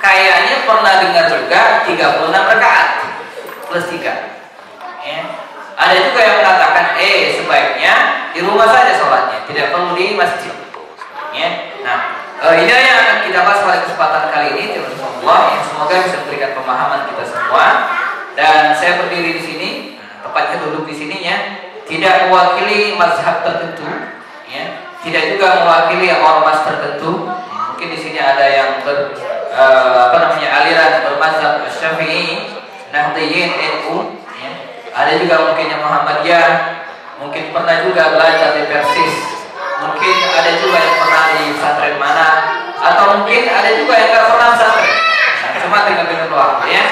kayaknya pernah dengar juga 36 rakaat plus 3. Ya. Ada juga yang mengatakan sebaiknya di rumah saja sholatnya, tidak perlu di masjid. Ya. Nah, ini yang akan kita bahas pada kesempatan kali ini, teman-teman. Ya, semoga bisa memberikan pemahaman kita semua. Dan saya berdiri di sini, tepatnya duduk di sini ya, tidak mewakili mazhab tertentu, ya, tidak juga mewakili ormas tertentu. Mungkin di sini ada yang aliran bermazhab Syafi'i, Nahdliyin, NU, ya. Ada juga mungkin yang Muhammadiyah, mungkin pernah juga belajar di Persis, mungkin ada juga yang pernah di pesantren mana, atau mungkin ada juga yang nggak pernah pesantren. Nah, cuma tinggal doang, ya.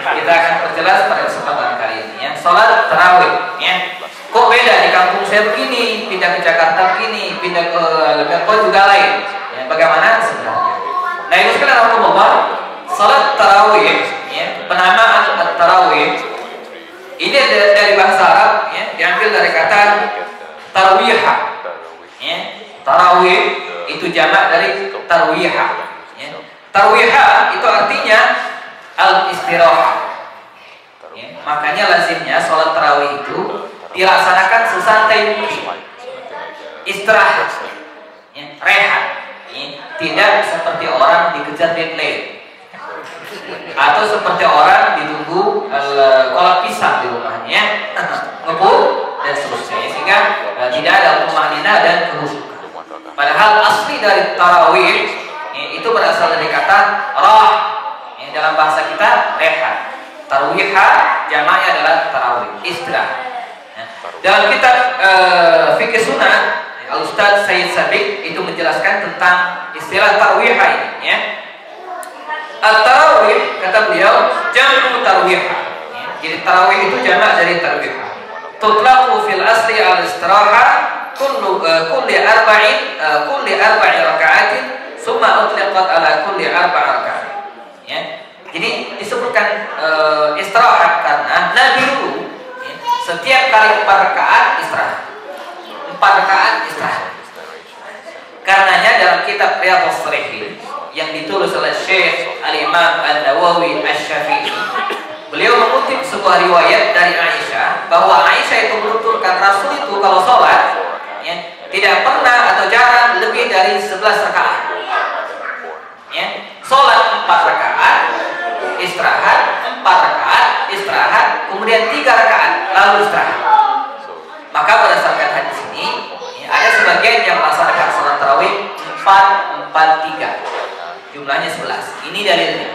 Kita akan perjelas pada kesempatan kali ini, ya. Sholat tarawih, ya. Kok beda di kampung saya begini, pindah ke Jakarta begini, pindah ke Lebakon juga lain. Ya, bagaimana sebenarnya? Nah, itu sekalian Rasulullah, sholat tarawih, ya, penamaan tarawih ini dari bahasa Arab, ya, diambil dari kata tarwihah. Ya, tarawih itu jamak dari tarwihah. Ya. Tarwihah itu artinya al-istirahah. Ya, makanya lazimnya sholat tarawih itu dilaksanakan sesantai mungkin, istirahat, ya, rehat, ya. Tidak seperti orang dikejar deadline atau seperti orang ditunggu kolak pisang di rumahnya, ngebul dan seterusnya, sehingga tidak ada tumanina dan kehusukan. Padahal asli dari tarawih, ya, itu berasal dari kata rah, ya, dalam bahasa kita rehat. Tarwihah jamaknya adalah tarawih, istirahat. Ya. Dalam kitab fikih sunnah, Al-Ustaz Sayyid Sabiq itu menjelaskan tentang istilah tarwihah ini, ya. At-tarawih, kata beliau, jam'u tarwihah. Ya. Jadi tarawih itu jamak dari tarwihah. Tutlaqu fil asli al-istiraha kulli arba'i raka'atin summa utlaqat ala kulli arba'i raka'atin. Ya. Jadi disebutkan istirahat karena Nabi dulu, ya, setiap kali 4 rakaat istirahat. 4 rakaat istirahat. Karenanya dalam kitab Riyadhus Shalihin yang ditulis oleh Syekh Al-Imam An-Nawawi Asy-Syafi'i, beliau mengutip sebuah riwayat dari Aisyah bahwa Aisyah itu menuturkan Rasul itu kalau sholat, ya, tidak pernah atau jarang lebih dari 11 rakaat. Ya, sholat 4 rakaat, istirahat, 4 rakaat, istirahat, kemudian 3 rakaat, lalu istirahat. Maka berdasarkan hadis ini, ya, ada sebagian yang melaksanakan sholat tarawih 4-4-3. Jumlahnya 11. Ini dalilnya.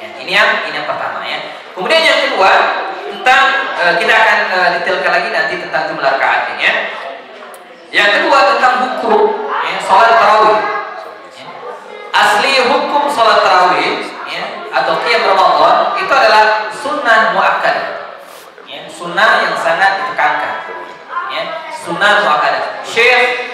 Ya, ini yang pertama, ya. Kemudian yang kedua tentang kita akan detailkan lagi nanti tentang jumlah rakaatnya. Ya. Yang kedua tentang hukum, ya, sholat tarawih. Ya. Asli hukum sholat tarawih, ya, atau qiyam Ramadan itu adalah sunnah muakkadah. Ya, sunnah yang sangat ditekankan. Ya, sunnah muakkadah. Syekh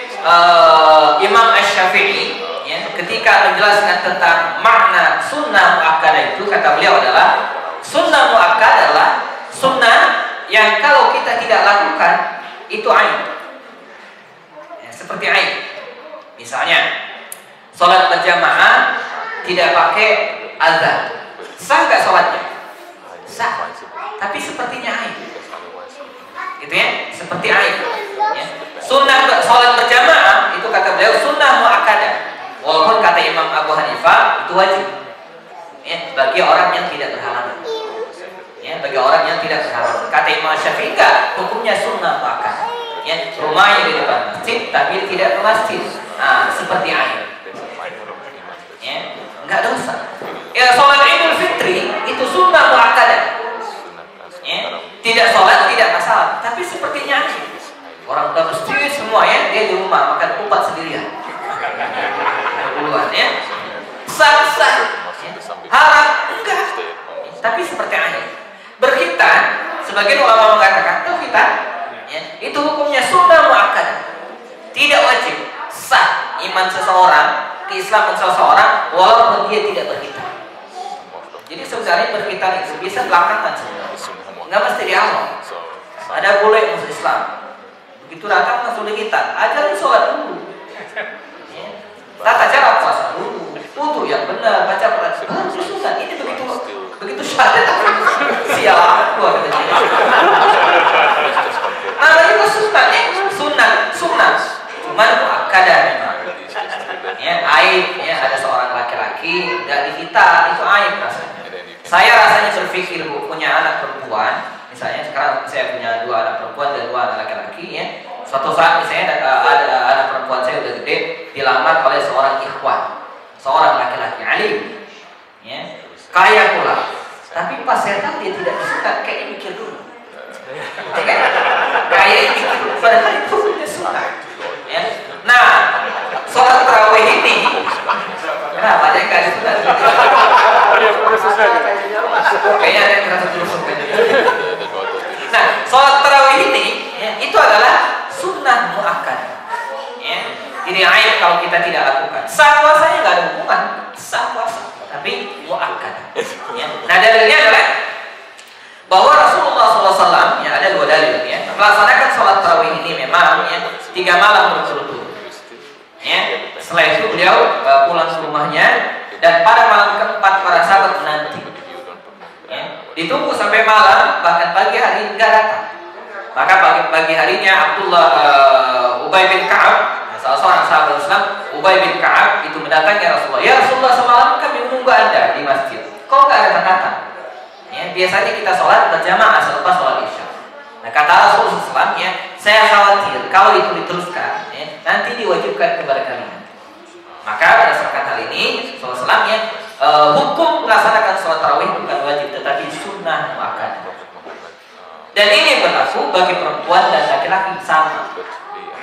Imam Asy-Syafi'i, ya, ketika menjelaskan tentang makna sunnah muakkadah itu, kata beliau adalah sunnah muakkadah adalah sunnah yang kalau kita tidak lakukan itu aib, ya, seperti aib. Misalnya sholat berjamaah tidak pakai azan, sah nggak sholatnya? Sah, tapi sepertinya aib, gitu ya, seperti aib. Ya. Sunnah sholat berjamaah itu kata beliau sunnah muakkadah. Walaupun kata Imam Abu Hanifah itu wajib, ya, bagi orang yang tidak berhalangan. Ya, bagi orang yang tidak berhalangan. Kata Imam Syafi'i enggak, hukumnya sunnah muakkadah. Ya, rumahnya di depan masjid tapi tidak ke masjid. Nah, seperti air. Ya, enggak dosa. Ya, sholat Idul Fitri itu sunnah muakkadah. Ya, tidak sholat tidak masalah, tapi sepertinya air. Orang udah masjid semua, ya, dia di rumah makan kupat sendirian. Duluan, ya, sah-sah, ya. Haram enggak, tapi seperti air. Berkhitan, sebagian ulama mengatakan itu khitan, ya, itu hukumnya sunnah muakkadah, tidak wajib, sah iman seseorang, keislaman seseorang walaupun dia tidak berkhitan. Jadi sebenarnya berkhitan itu bisa belakangan sebenarnya, nggak mesti di awal. Ada boleh masuk Islam, begitu datang langsung dikhitan, ajarin sholat dulu. Tata cara puasa dulu, wudu yang benar, baca tua katanya. Namanya juga sunnah, sunnah. Cuman muakkadah memang. Ya, aib ya, ada seorang laki-laki nggak dihitan, itu aib rasanya. Saya rasanya berpikir punya anak perempuan, misalnya sekarang saya punya 2 anak perempuan dan 2 anak laki-laki ya. Suatu saat misalnya ada anak perempuan saya udah gede dilamar oleh seorang ikhwan, seorang laki-laki alim, ya, kaya pula. Tapi pas saya tahu dia tidak disunat, kayaknya mikir dulu. Ya, kayaknya mikir dulu, padahal itu sudah sunat. Ya. Nah, sholat tarawih ini, kenapa dia nggak disunat? Kayaknya ada yang merasa terus. Nah, sholat tarawih ini ya, itu adalah sunnah muakkad. Ya. Jadi aib kalau kita tidak lakukan. Sah puasanya nggak ada hubungan, sah puasa, tapi muakkad. Ya. Nah, dalilnya adalah bahwa Rasulullah SAW ya, ada 2 dalil ya, melaksanakan sholat tarawih ini memang ya 3 malam berturut-turut. Ya. Setelah itu beliau pulang ke rumahnya dan pada malam keempat para sahabat menanti. Ya. Ditunggu sampai malam, bahkan pagi hari enggak datang. Maka pagi harinya Ubay bin Ka'ab, salah seorang sahabat Islam, Ubay bin Ka'ab itu mendatangi Rasulullah. Ya Rasulullah, semalam kami menunggu Anda di masjid. Kok enggak datang-datang? Ya, biasanya kita sholat berjamaah selepas sholat isya. Nah, kata Rasulullah SAW, ya, saya khawatir kalau itu diteruskan, ya, nanti diwajibkan kepada kalian. Maka berdasarkan hal ini, Rasulullah SAW, ya, hukum melaksanakan sholat tarawih bukan wajib, tetapi sunnah muakkad. Dan ini berlaku bagi perempuan dan laki-laki sama.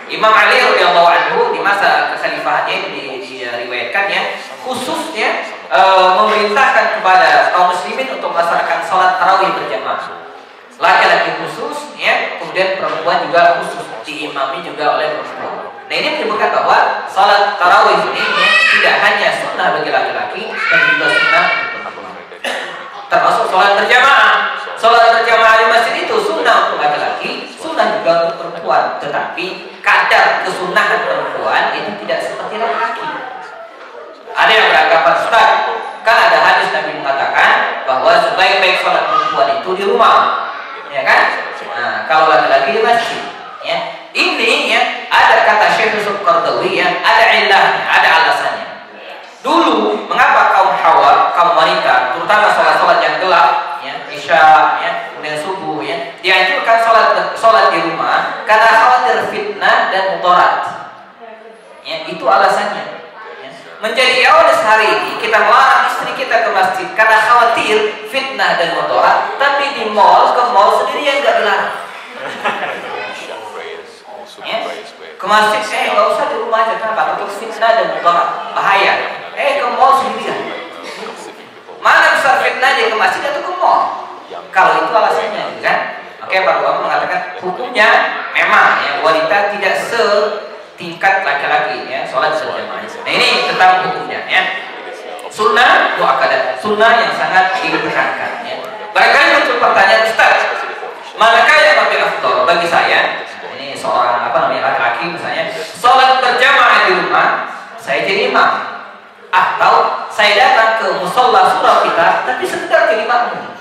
Imam Ali radhiyallahu anhu di masa kekhalifahannya itu diriwayatkan ya, khususnya memerintahkan kepada kaum muslimin untuk melaksanakan sholat tarawih berjamaah. Laki-laki khusus ya, kemudian perempuan juga khusus, diimami juga oleh perempuan. Nah, ini menyebutkan bahwa sholat tarawih ini ya, tidak hanya sunnah bagi laki-laki, dan juga sunnah untuk perempuan. Termasuk sholat berjamaah. Sholat berjamaah di masjid itu sunnah untuk laki-laki, sunnah juga untuk perempuan. Tetapi kadar kesunahan perempuan itu tidak seperti laki-laki. Ada yang beranggapan, Ustaz, kan ada hadis Nabi mengatakan bahwa sebaik-baik sholat perempuan itu di rumah, ya kan? Nah, kalau laki-laki di masjid, ya. Ini ya, ada kata Syekh Yusuf Qardawi ya, ada ilahnya, ada alasannya. Dulu, mengapa kaum hawa, kaum wanita, terutama sholat-sholat yang gelap, ya, isya, ya, kemudian subuh, ya, dianjurkan sholat di rumah karena khawatir fitnah dan mudarat. Ya, itu alasannya. Menjadi awalis hari ini kita melarang istri kita ke masjid karena khawatir fitnah dan mudarat, tapi di mall ke mall sendirian nggak dilarang. Ya? Ke masjid nggak usah di rumah aja, kenapa? Takut fitnah dan mudarat, bahaya. Ke mall sendirian. Mana besar fitnahnya, ke masjid atau ke mall? Kalau itu alasannya, kan? Oke, para ulama mengatakan hukumnya memang ya, wanita tidak setingkat laki-laki ya, sholat berjamaah. Nah, ini tentang hukumnya ya. Sunnah muakkadah, sunnah yang sangat ditekankan ya. Barangkali muncul pertanyaan, Ustaz, manakah yang lebih afdal bagi saya? Ini seorang laki-laki misalnya, sholat berjamaah di rumah, saya jadi imam, atau saya datang ke musola surau kita, tapi sekedar jadi makmum.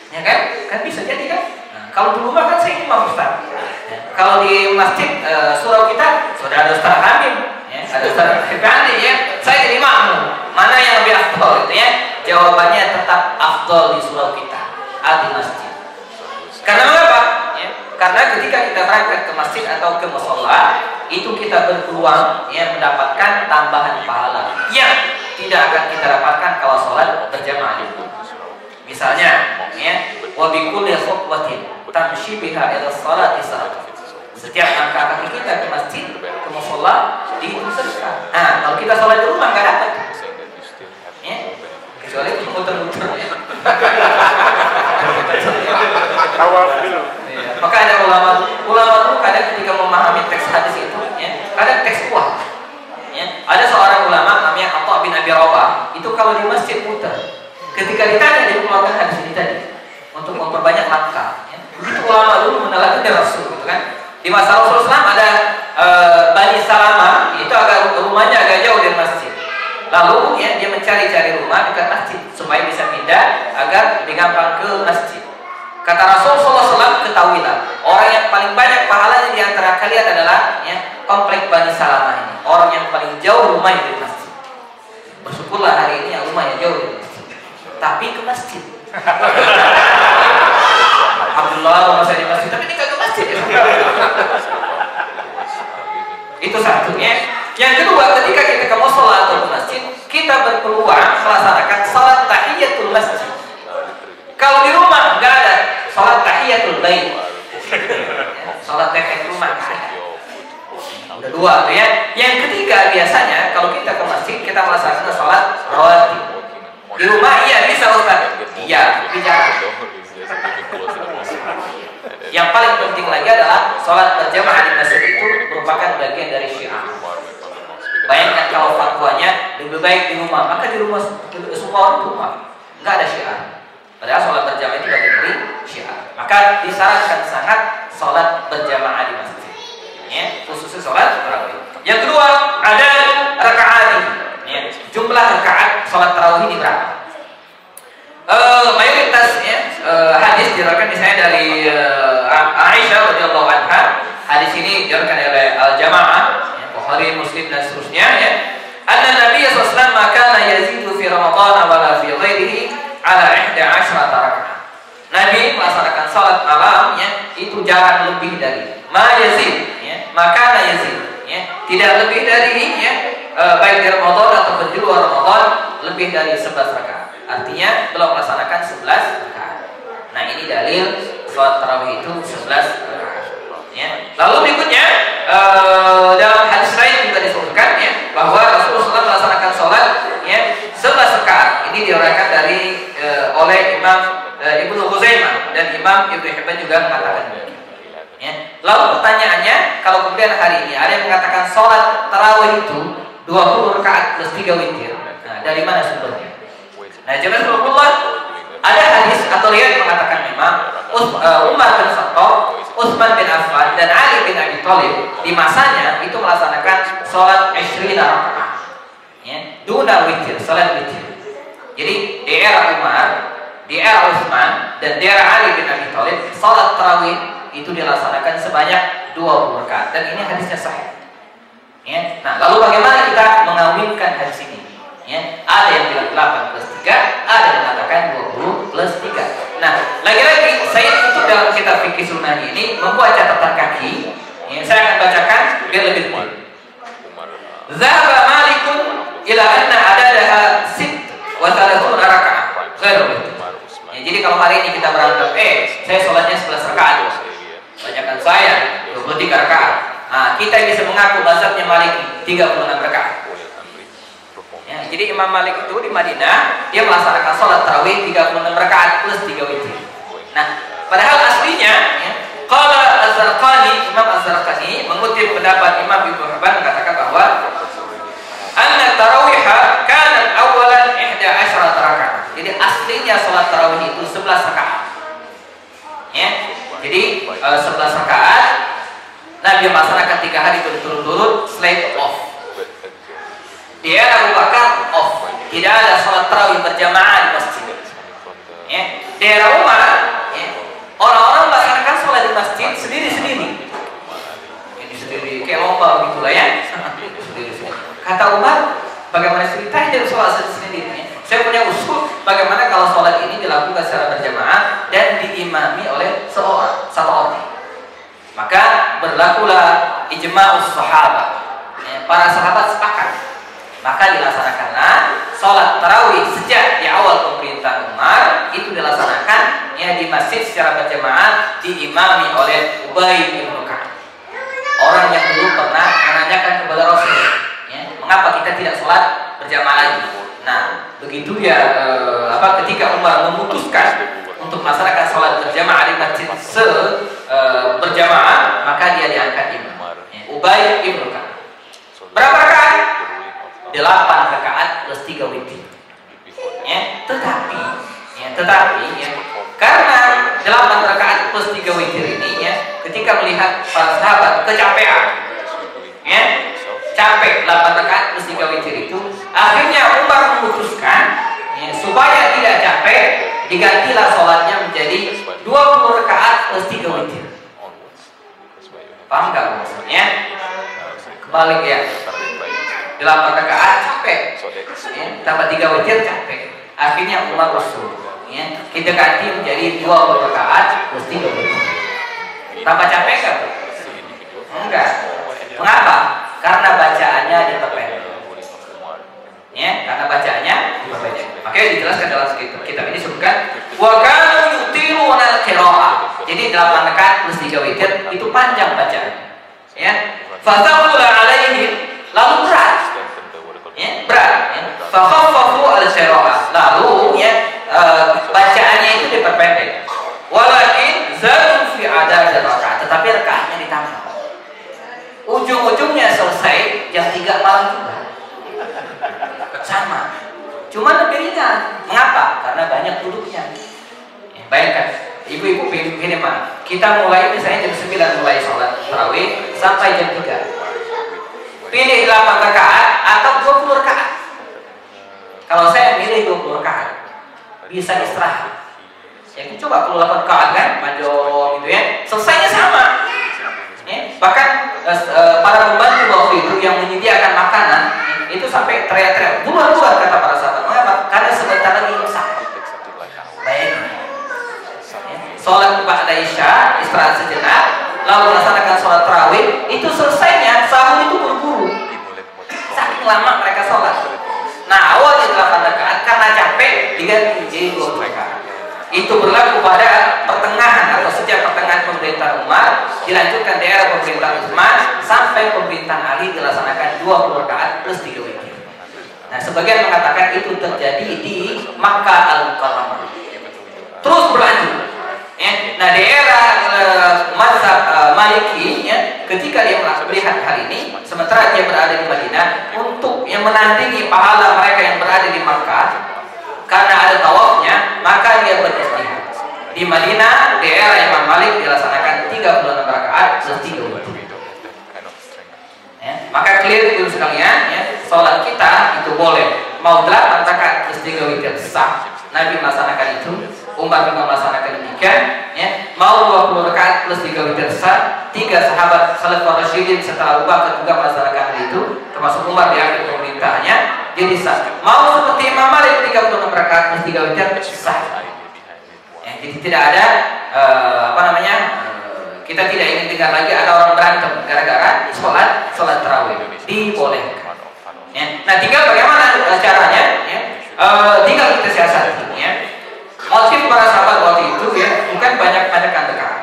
Ya kan? Kan bisa jadi kan? Nah, kalau di rumah kan saya imam Ustaz. Ya. Kalau di masjid surau kita sudah ada Ustaz Hamim, ya, ada Ustaz Hibani ya. Saya jadi makmum. Mana yang lebih afdal gitu ya? Jawabannya tetap afdal di surau kita, di masjid. Karena mengapa? Ya, karena ketika kita berangkat ke masjid atau ke musola, itu kita berpeluang ya mendapatkan tambahan pahala yang tidak akan kita dapatkan kalau sholat berjamaah di rumah. Misalnya, ya, wa bi kulli khutwatin tamshi biha ila sholati sadaqah. Setiap langkah kaki kita ke masjid, ke mushola, dihitung sedekah. Nah, kalau kita sholat di rumah nggak dapat, ya, kecuali muter-muter. Ya. Maka ada ulama dulu kadang ketika memahami teks hadis itu, ya, kadang teks kuah. Ya. Ada seorang ulama namanya Atha bin Abi Rabah, itu kalau di masjid muter. Ketika ditanya dia mengeluarkan hadis ini tadi untuk memperbanyak langkah. Ya. Begitu ulama dulu meneladani Rasul, gitu kan? Di masa Rasulullah SAW ada Bani Salama, itu rumahnya agak jauh dari masjid. Lalu ya, dia mencari-cari rumah dekat masjid supaya bisa pindah agar lebih gampang ke masjid. Kata Rasulullah SAW, ketahuilah orang yang paling banyak pahalanya di antara kalian adalah komplek Bani Salamah ini, orang yang paling jauh rumahnya dari masjid. Bersyukurlah hari ini yang rumahnya jauh dari masjid, tapi ke masjid. Alhamdulillah rumah saya di masjid, tapi ini gak ke masjid. Itu satunya. Yang kedua, ketika kita ke mushola atau ke masjid, kita berpeluang melaksanakan salat tahiyatul masjid. Kalau di rumah nggak ada salat tahiyatul bait, salat tahiyat rumah nggak ada. Udah dua tuh ya. Yang ketiga, biasanya kalau kita ke masjid kita melaksanakan salat rawatib. Di rumah iya bisa Ustaz, iya bicara. Yang paling penting lagi adalah salat berjamaah di masjid itu merupakan bagian dari syiar. Bayangkan kalau fatwanya lebih baik di rumah, maka di rumah semua orang rumah nggak ada syiar. Padahal sholat berjamaah itu bagian dari syiar. Maka disarankan sangat sholat berjamaah di masjid. Ya, khususnya sholat tarawih. Yang kedua, ada rakaat. Ya, jumlah rakaat sholat tarawih ini berapa? Mayoritas hadis diriwayatkan misalnya dari Aisyah radhiyallahu anha. Hadis ini diriwayatkan oleh Al-Jamaah, Bukhari, Muslim dan seterusnya. Ya. Anna Nabi sallallahu alaihi wasallam kana yazidu fi Ramadan wa la fi ghairihi ala 11 rakaat. Nabi melaksanakan salat malam itu jarang lebih dari yazid maka yazid tidak lebih dari baik di Ramadan atau di luar Ramadan lebih dari 11 rakaat. Artinya belum melaksanakan 11 rakaat. Nah, ini dalil salat tarawih itu 11 rakaat. Lalu berikutnya dalam hadis lain juga disebutkan bahwa Rasulullah SAW melaksanakan salat 11 rakaat. Ini diriwayatkan dari oleh Imam Ibnu Khuzaimah dan Imam Ibnu Hibban juga mengatakan demikian. Lalu pertanyaannya, kalau kemudian hari ini ada yang mengatakan sholat tarawih itu 20 rakaat plus 3 witir. Nah, dari mana sumbernya? Nah, jemaah sekalian, ada hadis atau riwayat mengatakan memang Umar bin Khattab, Utsman bin Affan dan Ali bin Abi Thalib di masanya itu melaksanakan sholat 20 rakaat. Duna witir, salat witir. Jadi di era Umar, di era Utsman dan di era Ali bin Abi Thalib, salat tarawih itu dilaksanakan sebanyak 20 rakaat dan ini hadisnya sahih. Nah, lalu bagaimana kita mengawinkan hadis ini? Ada yang bilang 8 plus 3, ada yang mengatakan 20 plus 3. Nah, lagi-lagi saya tutup dalam kitab fikih sunnah ini membuat catatan kaki. Saya akan bacakan biar lebih detail. Zahaba Malikun ila anna adadaha sit wa 30 rakaat. Jadi kalau hari ini kita berangkat, saya sholatnya 11 rakaat. Banyakkan saya 23 rakaat. Nah, kita bisa mengaku mazhabnya Maliki 36 rakaat. Jadi Imam Malik itu di Madinah dia melaksanakan sholat tarawih 36 rakaat plus 3 witir. Nah, padahal aslinya qala Az-Zarqani, Imam Az-Zarqani mengutip pendapat Imam Ibnu Hibban mengatakan bahwa anna tarawih kanat awalan 11 rakaat. Jadi aslinya sholat tarawih itu 11 rakaat. Jadi 11 rakaat Nabi melaksanakan 3 hari berturut-turut slate off. Di era Abu Bakar off, tidak ada sholat tarawih berjamaah di masjid. Di era Umar, orang-orang melaksanakan sholat di masjid sendiri-sendiri. Ini sendiri kayak lomba begitulah ya. Sendiri-sendiri. Kata Umar, bagaimana ceritanya dari sholat sendiri? Saya punya usul bagaimana kalau sholat ini dilakukan secara berjamaah dan diimami oleh satu orang. Maka berlakulah ijma'us sahabat. Para sahabat sepakat. Maka dilaksanakanlah sholat tarawih sejak di awal pemerintahan Umar itu dilaksanakan di masjid secara berjamaah diimami oleh Ubay bin Ka'ab. Orang yang dulu pernah menanyakan kepada Rasul, mengapa kita tidak sholat berjamaah lagi? Nah, begitu ketika Umar memutuskan untuk melaksanakan sholat berjamaah di masjid berjamaah, maka dia diangkat imam. Ubay bin Ka'ab. Berapa rakaat? 8 rakaat plus 3 witir. Tetapi karena 8 rakaat plus 3 witir ini ketika melihat para sahabat kecapean, capek 8 rakaat plus 3 witir itu, akhirnya Umar memutuskan supaya tidak capek digantilah sholatnya menjadi 20 Balik ya. 8 rakaat capek. Ya, tambah 3 witir capek. Akhirnya Umar usul. Ya, kita ganti menjadi 20 rakaat plus 3 witir. Tambah capek kan? Enggak. Mengapa? Karena bacaannya diperpendek. Ya, karena bacaannya diperpendek. Makanya dijelaskan dalam kitab ini disebutkan wa kanu yutiluna al-qira'ah. Jadi 8 rakaat plus 3 witir itu panjang bacaan. Ya. Fataqula alaihim, lalu berat. Ya, berat. Ya. Fakhaffafu al-qira'ah. Lalu ya bacaannya itu diperpendek. Walakin zadu fi adad rakaat, tetapi rakaatnya ditambah. Ujung-ujungnya selesai jam 3 malam juga. Sama. Cuma lebih ringan. Mengapa? Karena banyak duduknya. Ya, bayangkan, ibu-ibu begini Pak. Kita mulai misalnya jam 9 mulai sholat tarawih sampai jam 3. Pilih 8 rakaat atau 20 rakaat. Kalau saya milih 20 rakaat, bisa istirahat. Ya, coba kalau 8 rakaat kan, panjang gitu ya. Selesainya sama. Ya, bahkan para pembantu waktu itu yang menyediakan makanan itu sampai teriak-teriak, buruan-buruan kata para sahabat. Mengapa? Karena sebentar lagi imsak. Baik. Ya, sholat ba'da isya, istirahat sejenak, lalu melaksanakan sholat tarawih, itu selesainya sahur itu buru-buru. Saking lama mereka sholat. Nah, awalnya 8 rakaat karena capek diganti jadi 20 rakaat. Itu berlaku pada pertengahan atau sejak pertengahan pemerintahan Umar, dilanjutkan di era pemerintahan Utsman sampai pemerintahan Ali dilaksanakan 20 rakaat plus 3 witir. Nah, sebagian mengatakan itu terjadi di Makkah Al-Mukarramah. Terus berlanjut. Ya. Nah, di era mazhab Maliki, ya, ketika dia melihat hal ini, sementara dia berada di Madinah, untuk yang menandingi pahala mereka yang berada di Makkah, karena ada tawafnya, maka dia beristihad. Di Madinah, di era Imam Malik dilaksanakan 36 rakaat plus 3 witir. Ya, maka clear itu sekalian, ya, sholat kita itu boleh mau 8 rakaat plus 3 witir sah. Nabi melaksanakan itu, Umar juga melaksanakan demikian. Ya, mau 20 rakaat plus 3 witir sah. 3 sahabat Khalifah Rasyidin setelah Abu Bakar juga melaksanakan hal itu, termasuk Umar di akhir pemerintahannya. Jadi sah. Mau seperti Imam Malik 36 rakaat plus 3 witir sah. Ya, jadi tidak ada kita tidak ingin dengar lagi ada orang berantem gara-gara sholat tarawih. Dibolehkan. Ya. Nah, tinggal bagaimana caranya? Ya. Tinggal kita siasati. Ya. Motif para sahabat waktu itu ya bukan banyak-banyakan rakaat,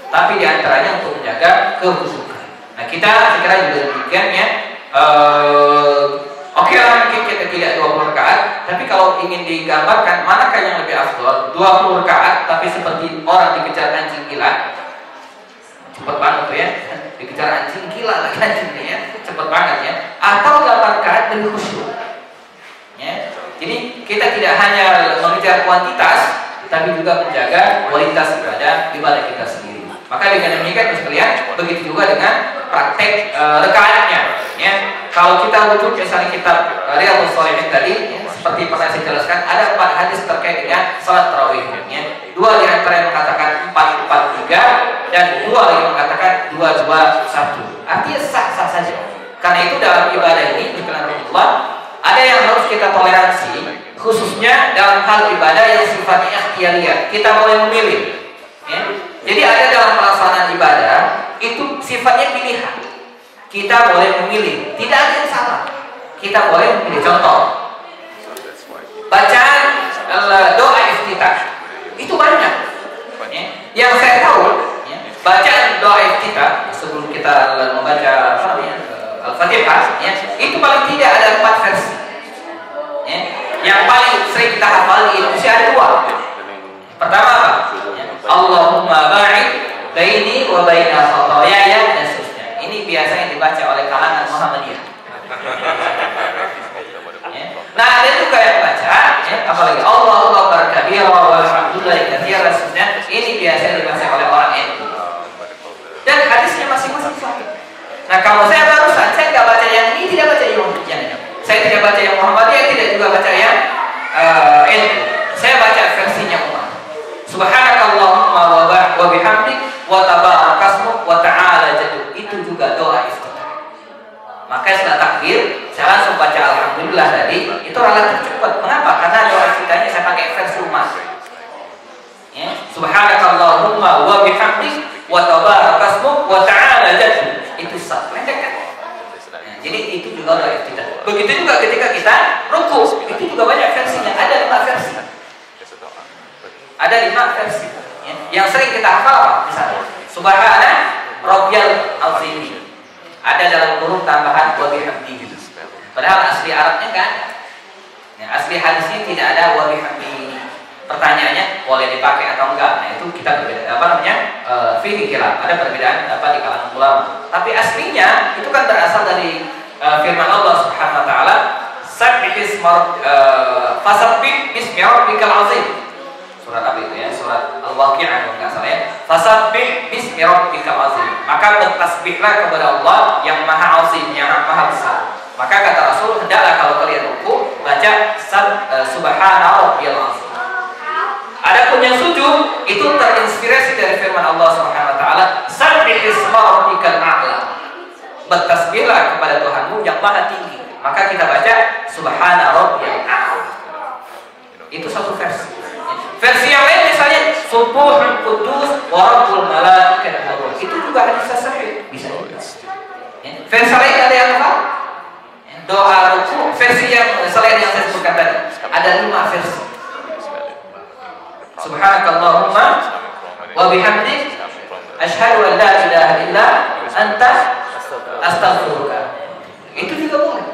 tapi diantaranya untuk menjaga kehusukan. Nah, kita segera juga demikian ya. Oke lah, mungkin kita tidak 20 rakaat, tapi kalau ingin digambarkan manakah yang lebih afdol, 20 rakaat tapi seperti orang dikejar anjing gila, cepet banget tuh ya, dikejar anjing gila lagi anjingnya ya, cepet banget ya, atau 8 rakaat lebih khusyuk. Ya. Jadi kita tidak hanya mengejar kuantitas, tapi juga menjaga kualitas ibadah kita sendiri. Maka dengan demikian sekalian, begitu juga dengan praktek rekaatnya. Ya. Kalau kita rujuk misalnya kitab Riyadhus Shalihin tadi, ya, seperti pernah saya jelaskan, ada 4 hadis terkait dengan salat tarawih. Ya. 2 di antara yang mengatakan 4-4-3 dan 2 yang mengatakan 2-2-1. Artinya sah-sah saja. Karena itu dalam ibadah ini, Bismillahirrahmanirrahim, ada yang harus kita toleransi, khususnya dalam hal ibadah yang sifatnya ikhtiyariyah. Kita boleh memilih. Ya. Jadi ada dalam pelaksanaan ibadah itu sifatnya pilihan. Kita boleh memilih, tidak ada yang salah. Kita boleh memilih. Contoh, bacaan doa iftitah itu banyak. Ya. Yang saya tahu, ya, bacaan doa iftitah sebelum kita membaca Al-Fatihah, ya, itu paling tidak ada 4 versi. Ya. Yang paling sering kita hafal di Indonesia ada 2. Pertama apa? Ya. Allahumma ba'id baini wa baina khataayaya dan seterusnya. Ini biasanya dibaca oleh kalangan Muhammadiyah. Ya. Nah, ada juga yang baca, ya, apalagi Allahu akbar kabira walhamdulillahi katsiran dan seterusnya. Ini biasanya dibaca oleh orang NU. Dan hadisnya masing-masing sahih. Nah, kalau saya barusan, saya tidak baca yang ini, tidak baca yang ini. Saya tidak baca yang Muhammadiyah, tidak juga baca yang NU. Saya baca versinya Umar. Subhanakallahumma wa bihamdik wa tabarakasmuk wa ta'ala jaduk. Itu juga doa iftitah. juga dhaif tidak. Begitu juga ketika kita ruku, itu juga banyak versinya. Ada 5 versi. Ada 5 versi. Ya. Yang sering kita hafal apa? Misalnya, Subhana Rabbiyal Azim. Ada dalam huruf tambahan wa bihamdihi. Padahal asli Arabnya enggak ada. Ya, asli hadisnya tidak ada wa bihamdihi. Pertanyaannya boleh dipakai atau enggak? Nah itu kita berbeda. Fiqh khilaf. Ada perbedaan di kalangan ulama. Tapi aslinya itu kan berasal dari firman Allah Subhanahu Wa Taala, fasabbih bismi rabbikal azim. Surat apa itu ya? Surat Al-Waqi'ah kalau nggak salah ya. Fasabbih bismi rabbikal azim. Maka bertasbihlah kepada Allah yang Maha Azim, yang Maha Besar. Maka kata Rasul, hendaklah kalau kalian ruku baca subhana rabbiyal azim. Adapun yang sujud itu terinspirasi dari firman Allah Subhanahu Wa Taala, sabbih isma rabbikal a'la. Bertasbihlah kepada Tuhanmu yang Maha tinggi. Maka kita baca subhana rabbiyal a'la. Itu satu versi. Versi yang lain misalnya subuhun qudus wa rabbul malaikati war ruh. Itu juga hadis sahih bisa juga. Ya. Versi lain ada yang apa? Doa ruku versi yang selain yang saya sebutkan tadi. Ada 5 versi. Subhanakallahumma wa bihamdik asyhadu an la ilaha illa anta astaghfiruka. Itu juga boleh.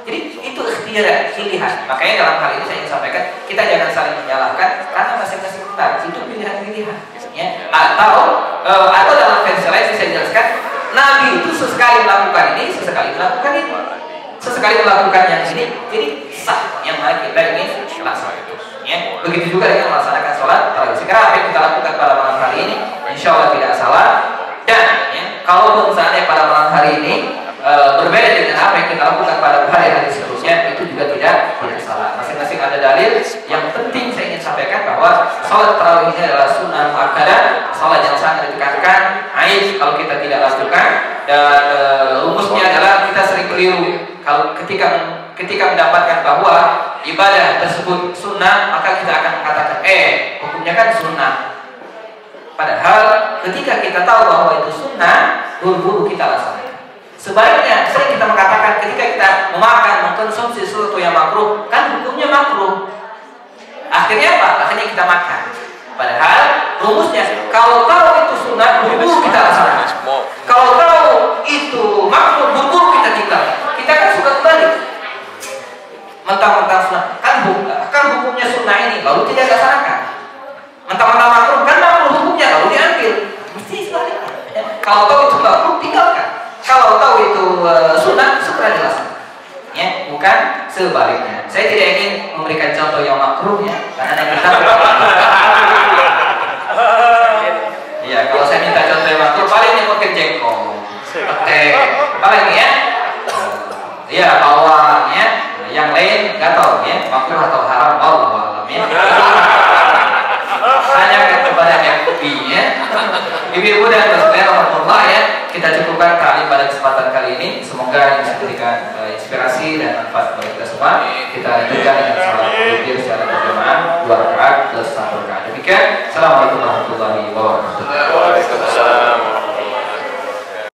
Jadi itu ikhtiar, pilihan. Makanya dalam hal ini saya ingin sampaikan, kita jangan saling menyalahkan karena masing-masing kita itu pilihan-pilihan. Ya. Atau dalam versi lain saya jelaskan, Nabi itu sesekali melakukan ini, sesekali melakukan ini, sesekali melakukan yang ini, jadi sah yang mana kita ingin laksanakan. Ya. Begitu juga dengan melaksanakan sholat tarawih. Sekarang apa yang kita lakukan pada malam hari ini, insya Allah tidak salah. Dan ya, kalau misalnya pada malam hari ini berbeda dengan apa yang kita lakukan pada hari-hari sebelumnya, itu juga tidak salah. Masing-masing ada dalil. Yang penting saya ingin sampaikan bahwa sholat tarawih ini adalah sunnah muakkadah, sholat yang sangat ditekankan, aib kalau kita tidak lakukan. Dan rumusnya adalah kita sering keliru kalau ketika mendapatkan bahwa ibadah tersebut sunnah, maka kita akan mengatakan hukumnya kan sunnah. Padahal ketika kita tahu bahwa itu sunnah, buru-buru kita laksanakan. Sebaliknya, sering kita mengatakan ketika kita memakan, mengkonsumsi sesuatu yang makruh, kan hukumnya makruh. Akhirnya apa? Akhirnya kita makan. Padahal rumusnya, kalau tahu itu sunnah, buru-buru kita laksanakan. Kalau tahu itu makruh, buru-buru kita tinggal. Kita kan suka kembali. Mentang-mentang sunnah, kan hukumnya sunnah ini, lalu tidak dilaksanakan. Mentang-mentang makruh, kan makruh hukumnya, lalu diambil. Mesti sebaliknya. Kalau tahu itu makruh, tinggalkan. Kalau tahu itu sunnah, segera dilaksanakan. Ya, bukan sebaliknya. Saya tidak ingin memberikan contoh yang makruh ya, karena kita ya, kalau saya minta contoh yang makruh, paling yang mungkin jengkol, paling ya, ya bawang ya, yang lain nggak tahu ya, makruh atau haram, wallahu a'lam ya. Hanya kepada MUI ya. Ibu-ibu dan bapak-bapak rahmatullah ya, kita cukupkan ta'lim pada kesempatan kali ini. Semoga ini memberikan inspirasi dan manfaat bagi kita semua. Kita lanjutkan dengan salat witir secara berjamaah 2 rakaat plus 1 rakaat. Demikian. Assalamualaikum warahmatullahi wabarakatuh.